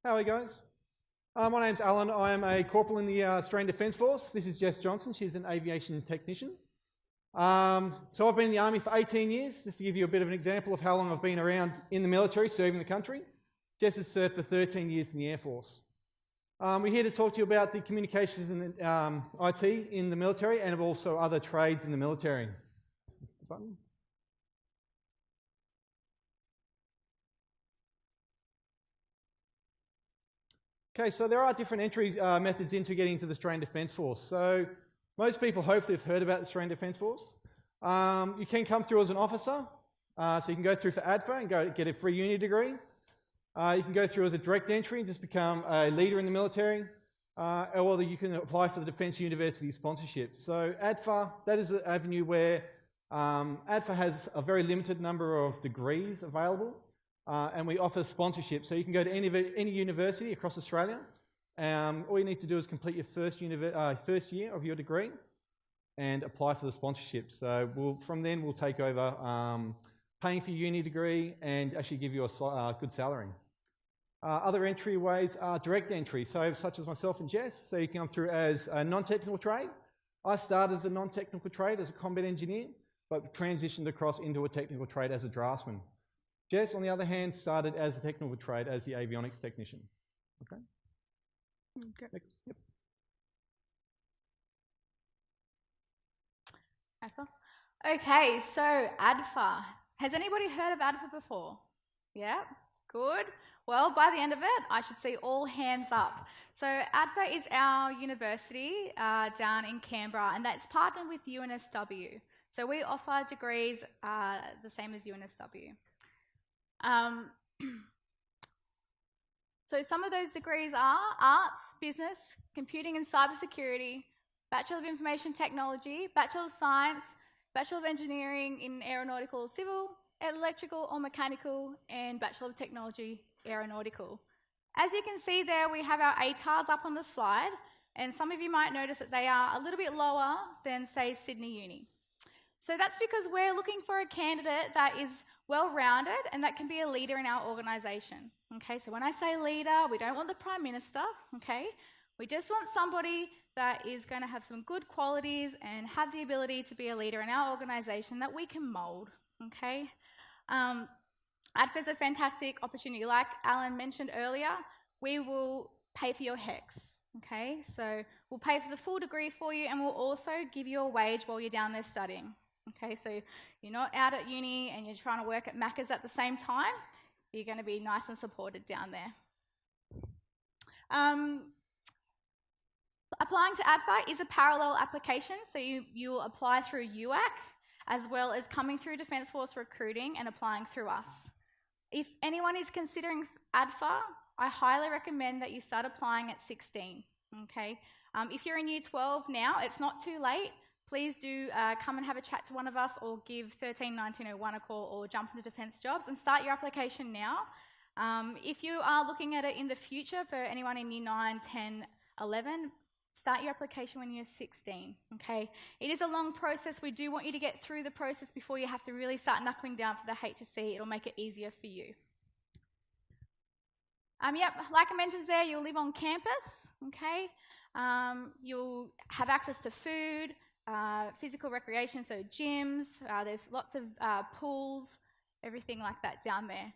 How are you guys? My name's Alan. I am a corporal in the Australian Defence Force. This is Jess Johnson. She's an aviation technician. So I've been in the Army for 18 years, just to give you a bit of an example of how long I've been around in the military, serving the country. Jess has served for 13 years in the Air Force. We're here to talk to you about the communications and IT in the military and also other trades in the military. Button. Okay, so there are different entry methods into getting into the Australian Defence Force. So most people hopefully have heard about the Australian Defence Force. You can come through as an officer, so you can go through for ADFA and go get a free uni degree. You can go through as a direct entry and just become a leader in the military, or you can apply for the Defence University sponsorship. So ADFA, that is an avenue where ADFA has a very limited number of degrees available. And we offer sponsorship, so you can go to any university across Australia. All you need to do is complete your first year of your degree and apply for the sponsorship. So from then we'll take over paying for your uni degree and actually give you a good salary. Other entryways are direct entry, so such as myself and Jess. So you can come through as a non-technical trade. I started as a non-technical trade as a combat engineer, but transitioned across into a technical trade as a draftsman. Jess, on the other hand, started as a technical trade as the avionics technician. Okay. Next. Yep. ADFA. Okay, so ADFA. Has anybody heard of ADFA before? Yeah, good. Well, by the end of it, I should see all hands up. So ADFA is our university down in Canberra, and that's partnered with UNSW. So we offer degrees the same as UNSW. So some of those degrees are arts, business, computing and cybersecurity, Bachelor of Information Technology, Bachelor of Science, Bachelor of Engineering in Aeronautical or Civil, Electrical or Mechanical, and Bachelor of Technology Aeronautical. As you can see there, we have our ATARs up on the slide, and some of you might notice that they are a little bit lower than, say, Sydney Uni. So that's because we're looking for a candidate that is well-rounded and that can be a leader in our organisation. Okay, so when I say leader, we don't want the Prime Minister, okay? We just want somebody that is going to have some good qualities and have the ability to be a leader in our organisation that we can mould, okay? ADFA is a fantastic opportunity. Like Alan mentioned earlier, we will pay for your HECS, okay? So we'll pay for the full degree for you and we'll also give you a wage while you're down there studying. Okay, so you're not out at uni and you're trying to work at Macca's at the same time. You're going to be nice and supported down there. Applying to ADFA is a parallel application, so you'll apply through UAC as well as coming through Defence Force recruiting and applying through us. If anyone is considering ADFA, I highly recommend that you start applying at 16. Okay, if you're in Year 12 now, it's not too late. Please do come and have a chat to one of us or give 13 1901 a call or jump into Defence Jobs and start your application now. If you are looking at it in the future for anyone in Year 9, 10, 11, start your application when you're 16, okay? It is a long process. We do want you to get through the process before you have to really start knuckling down for the HSC. It'll make it easier for you. Yep, like I mentioned there, you'll live on campus, okay? You'll have access to food, physical recreation, so gyms, there's lots of pools, everything like that down there.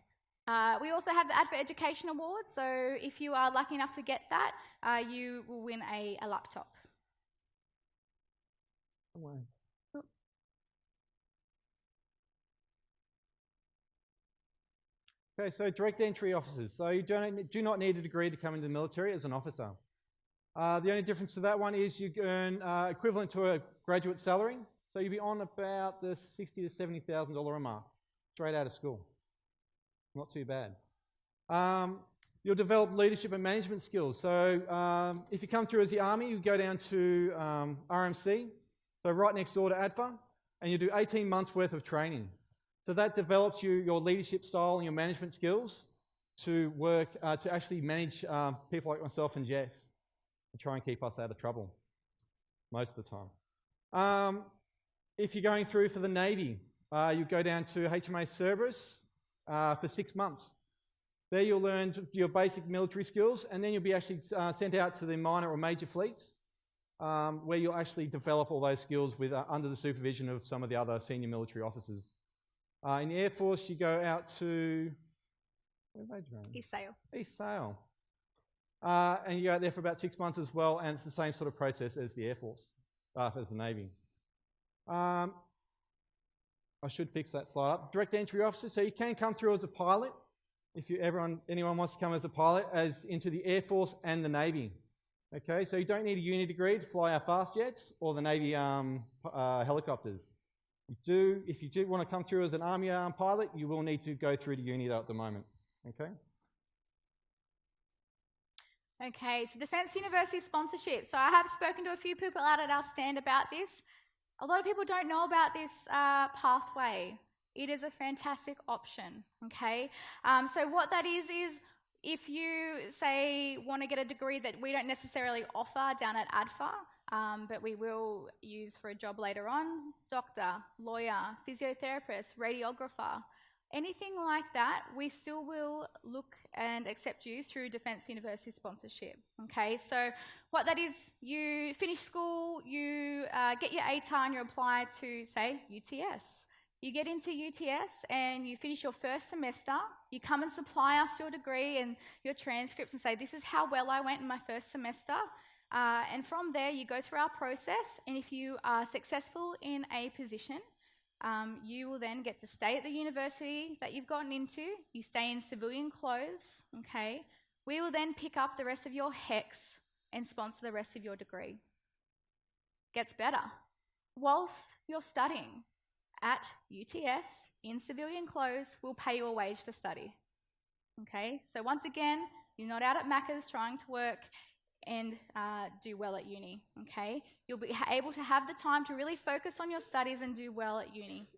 We also have the ADFA Education Award, so if you are lucky enough to get that, you will win a laptop. Okay, so direct entry officers. So you do not need a degree to come into the military as an officer. The only difference to that one is you earn equivalent to a graduate salary, so you'll be on about the $60,000 to $70,000 a mark, straight out of school. Not too bad. You'll develop leadership and management skills. So if you come through as the Army, you go down to RMC, so right next door to ADFA, and you do 18 months worth of training. So that develops your leadership style and your management skills to work, to actually manage people like myself and Jess and try and keep us out of trouble most of the time. If you're going through for the Navy, you go down to HMAS Cerberus for 6 months. There you'll learn your basic military skills, and then you'll be actually sent out to the minor or major fleets, where you'll actually develop all those skills with under the supervision of some of the other senior military officers. In the Air Force, you go out to East Sale. East Sale. And you go out there for about 6 months as well, and it's the same sort of process as the Air Force, as the Navy. I should fix that slide up. Direct entry officer, so you can come through as a pilot if anyone wants to come as a pilot into the Air Force and the Navy. Okay, so you don't need a uni degree to fly our fast jets or the Navy helicopters. If you do want to come through as an Army pilot, you will need to go through to uni though at the moment. Okay. Okay, so Defence University sponsorship. So I have spoken to a few people out at our stand about this. A lot of people don't know about this pathway. It is a fantastic option, okay? So what that is if you, say, want to get a degree that we don't necessarily offer down at ADFA, but we will use for a job later on, doctor, lawyer, physiotherapist, radiographer, anything like that, we still will look and accept you through Defence University sponsorship, okay? So what that is, you finish school, you get your ATAR and you apply to, say, UTS. You get into UTS and you finish your first semester, you come and supply us your degree and your transcripts and say, this is how well I went in my first semester. And from there, you go through our process, and if you are successful in a position, you will then get to stay at the university that you've gotten into. You stay in civilian clothes, okay? We will then pick up the rest of your HECS and sponsor the rest of your degree. Gets better. Whilst you're studying at UTS in civilian clothes, we'll pay you a wage to study, okay? So once again, you're not out at Macca's trying to work and do well at uni, okay? You'll be able to have the time to really focus on your studies and do well at uni.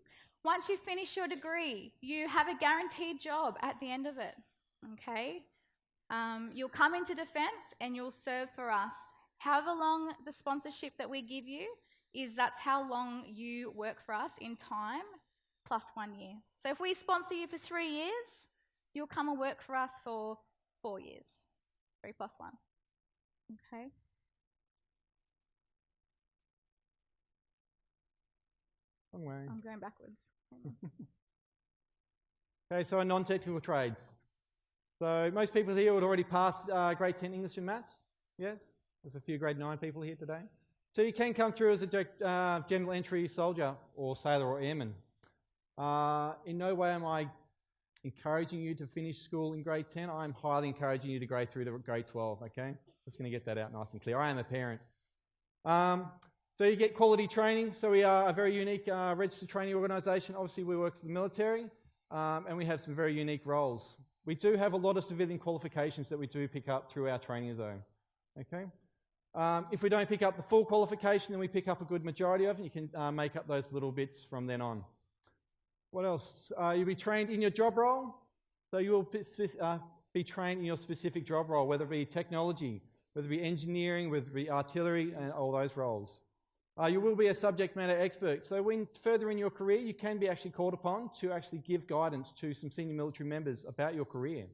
Once you finish your degree, you have a guaranteed job at the end of it, okay? You'll come into defence and you'll serve for us. However long the sponsorship that we give you that's how long you work for us in time plus 1 year. So if we sponsor you for 3 years, you'll come and work for us for 4 years. 3 plus 1. Okay. Long way. I'm going backwards. Okay, so non-technical trades. So most people here would already pass grade 10 English and Maths. Yes? There's a few grade 9 people here today. So you can come through as a general entry soldier or sailor or airman. In no way am I encouraging you to finish school in grade 10. I'm highly encouraging you to grade through to grade 12, okay? Just going to get that out nice and clear. I am a parent. So you get quality training. So we are a very unique registered training organisation. Obviously, we work for the military, and we have some very unique roles. We do have a lot of civilian qualifications that we do pick up through our training zone, okay? If we don't pick up the full qualification, then we pick up a good majority of it. You can make up those little bits from then on. What else? You'll be trained in your job role. So you will be trained in your specific job role, whether it be technology, whether it be engineering, whether it be artillery, and all those roles. You will be a subject matter expert. So when further in your career, you can be actually called upon to actually give guidance to some senior military members about your career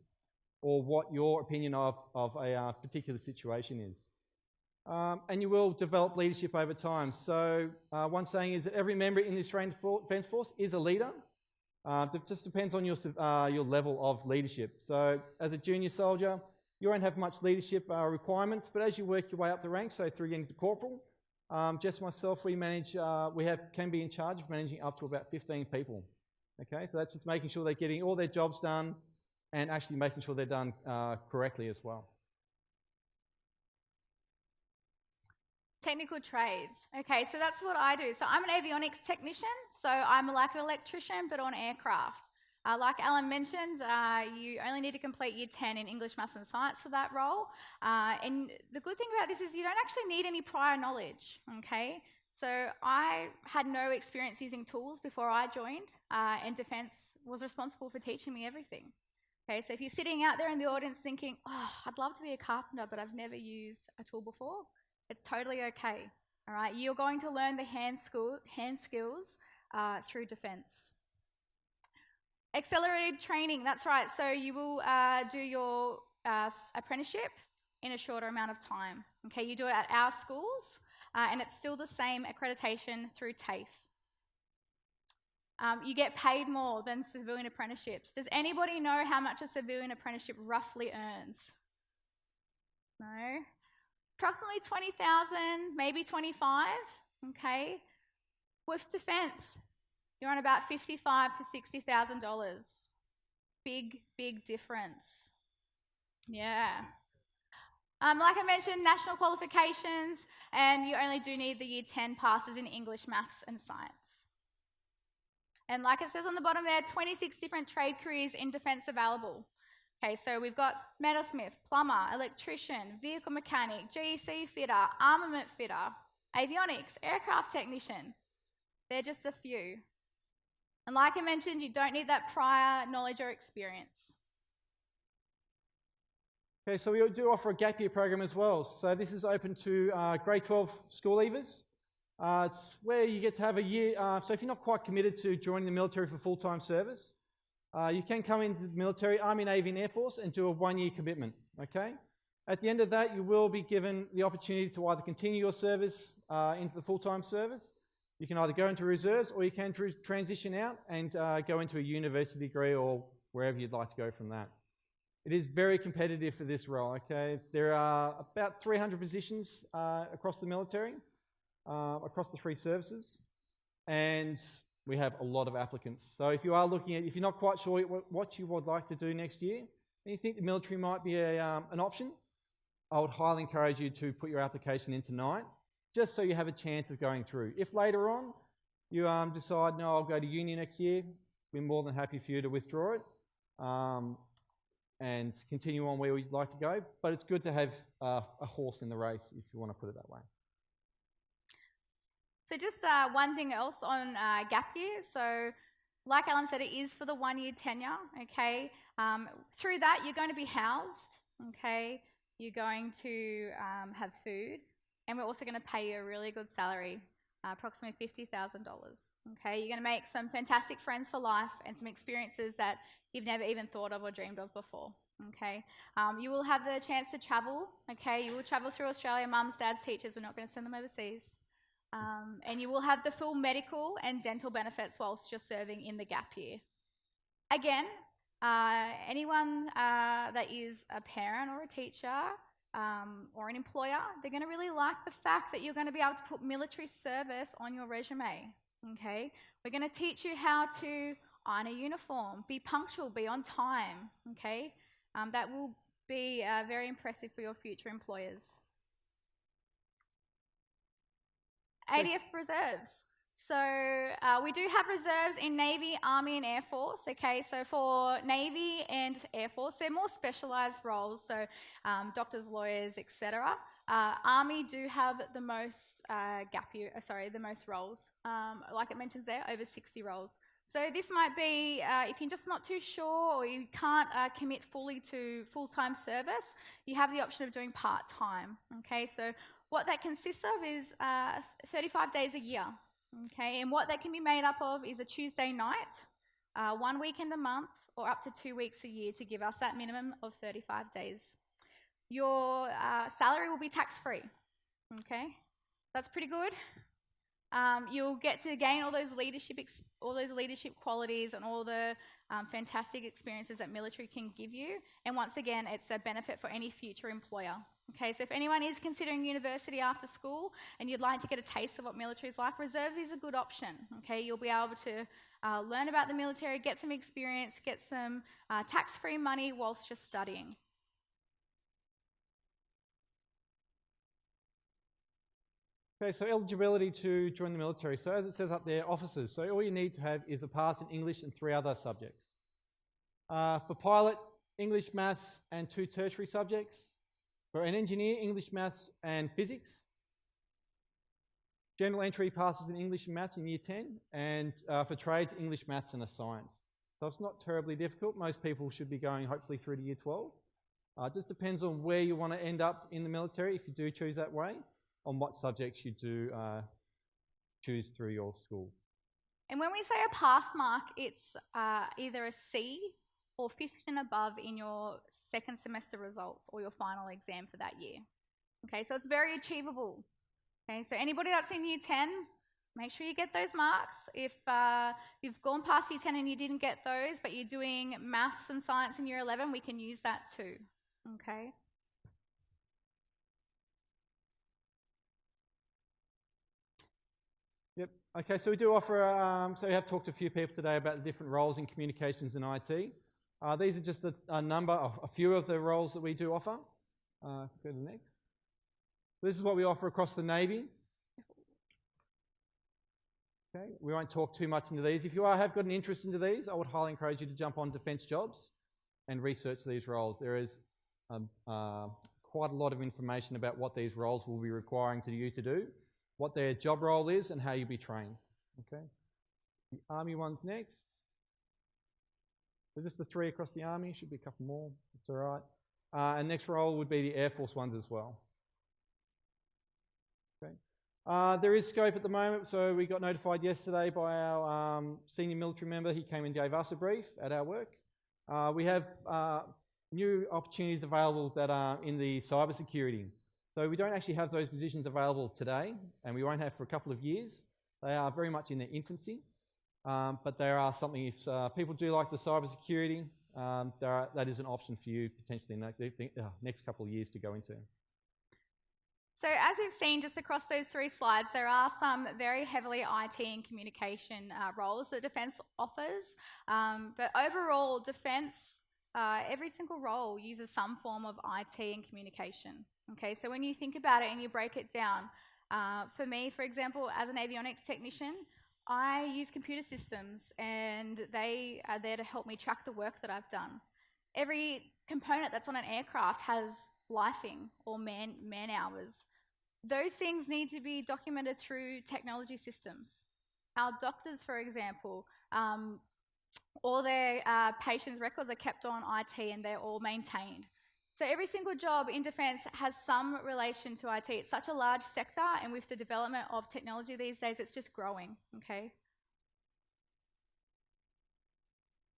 or what your opinion of a particular situation is. And you will develop leadership over time. So one saying is that every member in the Australian Defence Force is a leader. It just depends on your level of leadership. So as a junior soldier, you won't have much leadership requirements, but as you work your way up the ranks, so through getting to corporal, just myself, we can be in charge of managing up to about 15 people. Okay, so that's just making sure they're getting all their jobs done and actually making sure they're done correctly as well. Technical trades. Okay, so that's what I do. So I'm an avionics technician, so I'm like an electrician but on aircraft. Like Alan mentioned, you only need to complete year 10 in English, Maths and Science for that role. And the good thing about this is you don't actually need any prior knowledge, okay? So I had no experience using tools before I joined, and Defence was responsible for teaching me everything. Okay, so if you're sitting out there in the audience thinking, oh, I'd love to be a carpenter, but I've never used a tool before, it's totally okay, all right? You're going to learn the hand skills through Defence. Accelerated training, that's right. So you will do your apprenticeship in a shorter amount of time. Okay, you do it at our schools, and it's still the same accreditation through TAFE. You get paid more than civilian apprenticeships. Does anybody know how much a civilian apprenticeship roughly earns? No? Approximately 20,000, maybe 25, okay? With defence, you're on about $55,000 to $60,000. Big, big difference. Yeah. Like I mentioned, national qualifications, and you only do need the Year 10 passes in English, Maths and Science. And like it says on the bottom there, 26 different trade careers in defence available. Okay, so we've got metalsmith, plumber, electrician, vehicle mechanic, GEC fitter, armament fitter, avionics, aircraft technician. They're just a few. And like I mentioned, you don't need that prior knowledge or experience. Okay, so we do offer a gap year program as well. So this is open to grade 12 school leavers. It's where you get to have a year, so if you're not quite committed to joining the military for full-time service, you can come into the military, Army, Navy and Air Force and do a 1-year commitment, okay? At the end of that, you will be given the opportunity to either continue your service into the full-time service. You can either go into reserves or you can transition out and go into a university degree or wherever you'd like to go from that. It is very competitive for this role, okay? There are about 300 positions across the military, across the 3 services, and we have a lot of applicants. So if you are looking at, if you're not quite sure what you would like to do next year, and you think the military might be an option, I would highly encourage you to put your application in tonight, just so you have a chance of going through. If later on you decide, no, I'll go to uni next year, we're more than happy for you to withdraw it and continue on where you'd like to go. But it's good to have a horse in the race, if you want to put it that way. So just one thing else on gap year. So like Alan said, it is for the 1-year tenure, okay? Through that, you're going to be housed, okay? You're going to have food, and we're also going to pay you a really good salary, approximately $50,000, okay? You're going to make some fantastic friends for life and some experiences that you've never even thought of or dreamed of before, okay? You will have the chance to travel, okay? You will travel through Australia, mums, dads, teachers. We're not going to send them overseas. And you will have the full medical and dental benefits whilst you're serving in the gap year. Again, anyone that is a parent or a teacher or an employer, they're going to really like the fact that you're going to be able to put military service on your resume, okay? We're going to teach you how to iron a uniform, be punctual, be on time, okay? That will be very impressive for your future employers. ADF reserves. So we do have reserves in Navy, Army and Air Force, okay? So for Navy and Air Force, they're more specialised roles, so doctors, lawyers, etc. Army do have the most the most roles. Like it mentions there, over 60 roles. So this might be, if you're just not too sure or you can't commit fully to full-time service, you have the option of doing part-time, okay? So what that consists of is 35 days a year, okay? And what that can be made up of is a Tuesday night, 1 weekend a month, or up to 2 weeks a year to give us that minimum of 35 days. Your salary will be tax-free, okay? That's pretty good. You'll get to gain all those leadership qualities and all the fantastic experiences that military can give you. And once again, it's a benefit for any future employer. Okay, so if anyone is considering university after school and you'd like to get a taste of what military is like, reserve is a good option. Okay, you'll be able to learn about the military, get some experience, get some tax-free money whilst you're studying. Okay, so eligibility to join the military. So as it says up there, officers. So all you need to have is a pass in English and 3 other subjects. For pilot, English, maths and 2 tertiary subjects. For an engineer, English, maths and physics. General entry passes in English and maths in year 10. And for trades, English, maths and a science. So it's not terribly difficult. Most people should be going hopefully through to year 12. It just depends on where you want to end up in the military if you do choose that way, on what subjects you do choose through your school. And when we say a pass mark, it's either a C or 50 and above in your second semester results or your final exam for that year. Okay, so it's very achievable. Okay, so anybody that's in year 10, make sure you get those marks. If you've gone past year 10 and you didn't get those, but you're doing maths and science in year 11, we can use that too. Okay. Yep. Okay, so we do offer, so we have talked to a few people today about the different roles in communications and IT. These are just a few of the roles that we do offer. Go to the next. This is what we offer across the Navy. Okay, we won't talk too much into these. If you have got an interest into these, I would highly encourage you to jump on Defence Jobs and research these roles. There is quite a lot of information about what these roles will be requiring you to do, what their job role is, and how you'll be trained. Okay, the Army one's next. So just the 3 across the Army, should be a couple more, that's all right. And next role would be the Air Force ones as well. Okay. There is scope at the moment, so we got notified yesterday by our senior military member. He came and gave us a brief at our work. We have new opportunities available that are in the cybersecurity. So we don't actually have those positions available today, and we won't have for a couple of years. They are very much in their infancy, but there are something, if people do like the cybersecurity, that is an option for you potentially in the next couple of years to go into. So as we've seen just across those 3 slides, there are some very heavily IT and communication roles that Defence offers. But overall, Defence, every single role uses some form of IT and communication. Okay, so when you think about it and you break it down, for me, for example, as an avionics technician, I use computer systems and they are there to help me track the work that I've done. Every component that's on an aircraft has lifing or man hours. Those things need to be documented through technology systems. Our doctors, for example, all their patients' records are kept on IT and they're all maintained. So every single job in Defence has some relation to IT. It's such a large sector, and with the development of technology these days, it's just growing, okay?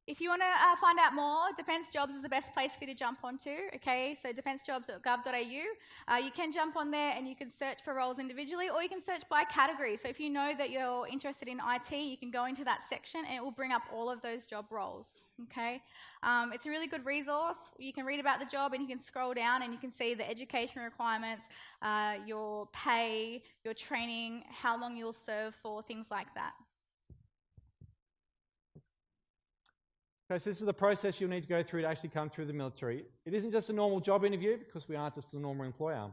If you want to find out more, Defence Jobs is the best place for you to jump onto, okay? So defencejobs.gov.au. You can jump on there and you can search for roles individually, or you can search by category. So if you know that you're interested in IT, you can go into that section and it will bring up all of those job roles, okay? It's a really good resource. You can read about the job and you can scroll down and you can see the education requirements, your pay, your training, how long you'll serve for, things like that. Okay, so this is the process you'll need to go through to actually come through the military. It isn't just a normal job interview because we aren't just a normal employer.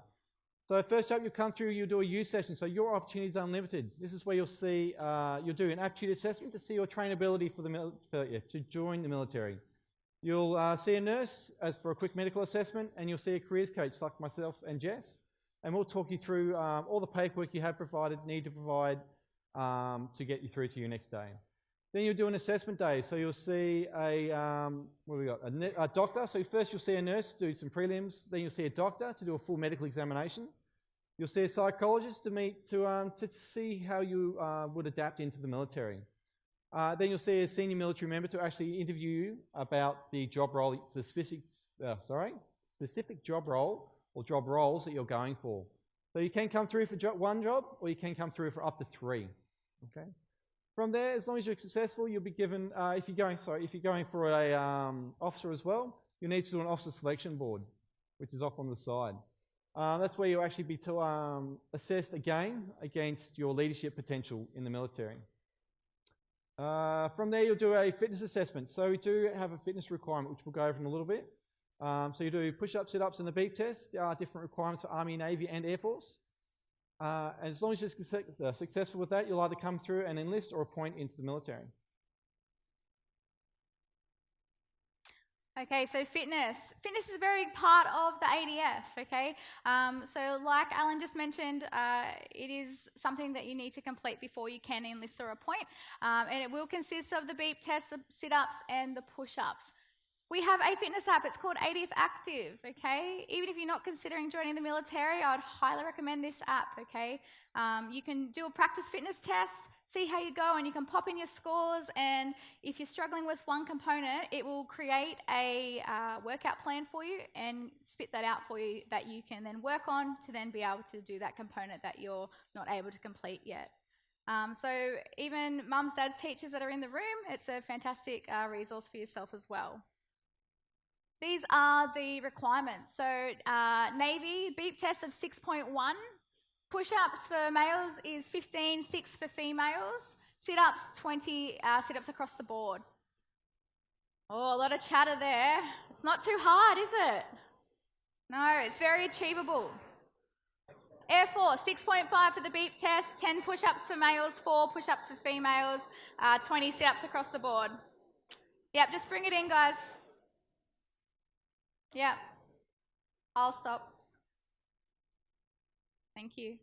So first up, you'll come through, you'll do a U session, so your opportunities are unlimited. This is where you'll see, you'll do an aptitude assessment to see your trainability to join the military. You'll see a nurse as for a quick medical assessment, and you'll see a careers coach like myself and Jess, and we'll talk you through all the paperwork you have need to provide to get you through to your next day. Then you'll do an assessment day, so you'll see a doctor. So first you'll see a nurse do some prelims, then you'll see a doctor to do a full medical examination. You'll see a psychologist to see how you would adapt into the military. Then you'll see a senior military member to actually interview you about the job role, the specific job role or job roles that you're going for. So you can come through for one job, or you can come through for up to 3. Okay. From there, as long as you're successful, you'll be given, if you're going for a officer as well, you'll need to do an officer selection board, which is off on the side. That's where you'll actually be assessed again against your leadership potential in the military. From there, you'll do a fitness assessment. So we do have a fitness requirement, which we'll go over in a little bit. So you do push-ups, sit-ups, and the beep test. There are different requirements for Army, Navy, and Air Force. And as long as you're successful with that, you'll either come through and enlist or appoint into the military. Okay, so fitness. Fitness is a very big part of the ADF, okay? So like Alan just mentioned, it is something that you need to complete before you can enlist or appoint. And it will consist of the beep test, the sit-ups, and the push-ups. We have a fitness app, it's called ADF Active, okay? Even if you're not considering joining the military, I would highly recommend this app, okay? You can do a practice fitness test, see how you go, and you can pop in your scores, and if you're struggling with one component, it will create a workout plan for you and spit that out for you that you can then work on to then be able to do that component that you're not able to complete yet. So even mums, dads, teachers that are in the room, it's a fantastic resource for yourself as well. These are the requirements. So Navy, beep test of 6.1. Push-ups for males is 15, 6 for females. Sit-ups, 20 sit-ups across the board. Oh, a lot of chatter there. It's not too hard, is it? No, it's very achievable. Air Force, 6.5 for the beep test, 10 push-ups for males, 4 push-ups for females, 20 sit-ups across the board. Yep, just bring it in, guys. Yep. I'll stop. Thank you.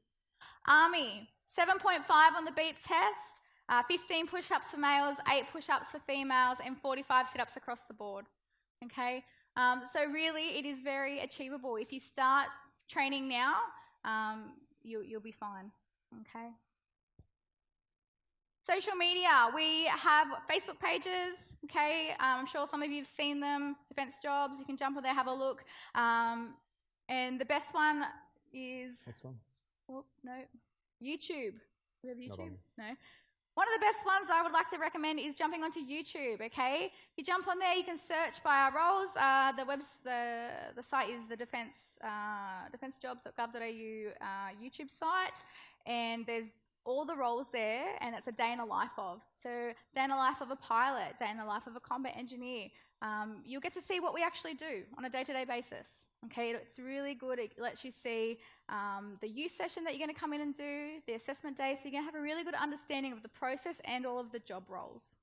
Army, 7.5 on the beep test, 15 push-ups for males, 8 push-ups for females, and 45 sit-ups across the board. Okay? So really, it is very achievable. If you start training now, you'll be fine. Okay? Social media, we have Facebook pages, okay? I'm sure some of you have seen them, Defence Jobs, you can jump on there, have a look. And the best one is... Next one. Oh, no. YouTube. We have YouTube? No. One of the best ones I would like to recommend is jumping onto YouTube, okay? If you jump on there, you can search by our roles. The site is the defencejobs.gov.au YouTube site, and there's all the roles there, and it's a day in the life of. So day in the life of a pilot, day in the life of a combat engineer. You'll get to see what we actually do on a day-to-day basis. Okay, it's really good. It lets you see the youth session that you're going to come in and do, the assessment day, so you're going to have a really good understanding of the process and all of the job roles.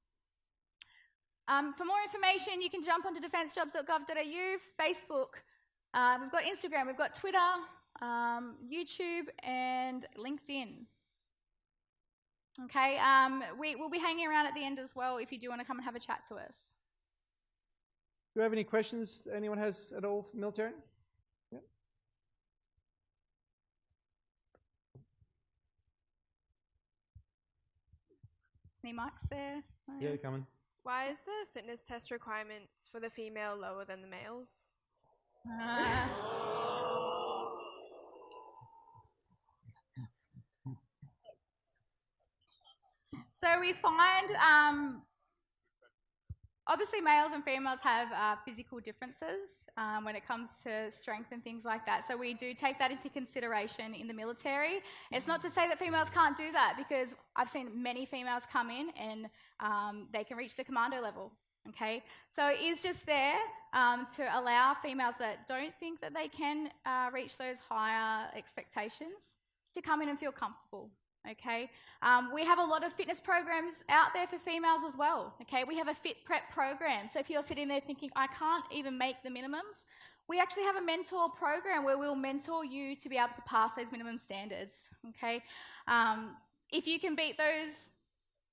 For more information, you can jump onto defencejobs.gov.au, Facebook, we've got Instagram, we've got Twitter, YouTube, and LinkedIn. Okay, we'll be hanging around at the end as well if you do want to come and have a chat to us. Do you have any questions anyone has at all for military? Yep. Any mics there? Yeah, coming. Why is the fitness test requirements for the female lower than the males? So we find, obviously males and females have physical differences when it comes to strength and things like that. So we do take that into consideration in the military. It's not to say that females can't do that, because I've seen many females come in and they can reach the commando level. Okay, so it is just there to allow females that don't think that they can reach those higher expectations to come in and feel comfortable. Okay, we have a lot of fitness programs out there for females as well. Okay, we have a fit prep program. So if you're sitting there thinking, I can't even make the minimums, we actually have a mentor program where we'll mentor you to be able to pass those minimum standards. Okay, if you can beat those,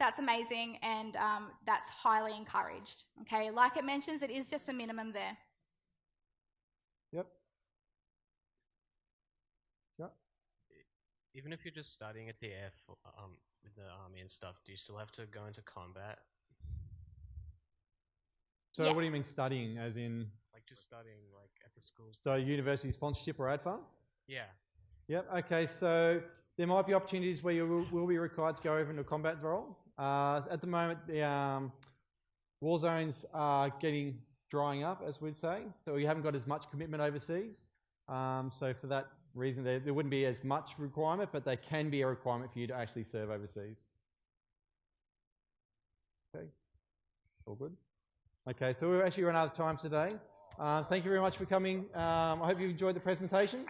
that's amazing, and that's highly encouraged. Okay, like it mentions, it is just a minimum there. Yep. Yep. Even if you're just studying at the with the army and stuff, do you still have to go into combat? So Yeah. what do you mean studying, as in? Like just studying, like at the schools? So university sponsorship or ADFA? Yeah. Yep, okay, so there might be opportunities where you will be required to go over into a combat role. At the moment, the war zones are drying up, as we'd say, so we haven't got as much commitment overseas. So for that reason, there wouldn't be as much requirement, but there can be a requirement for you to actually serve overseas. Okay, all good? Okay, so we're actually run out of time today. Thank you very much for coming. I hope you enjoyed the presentation.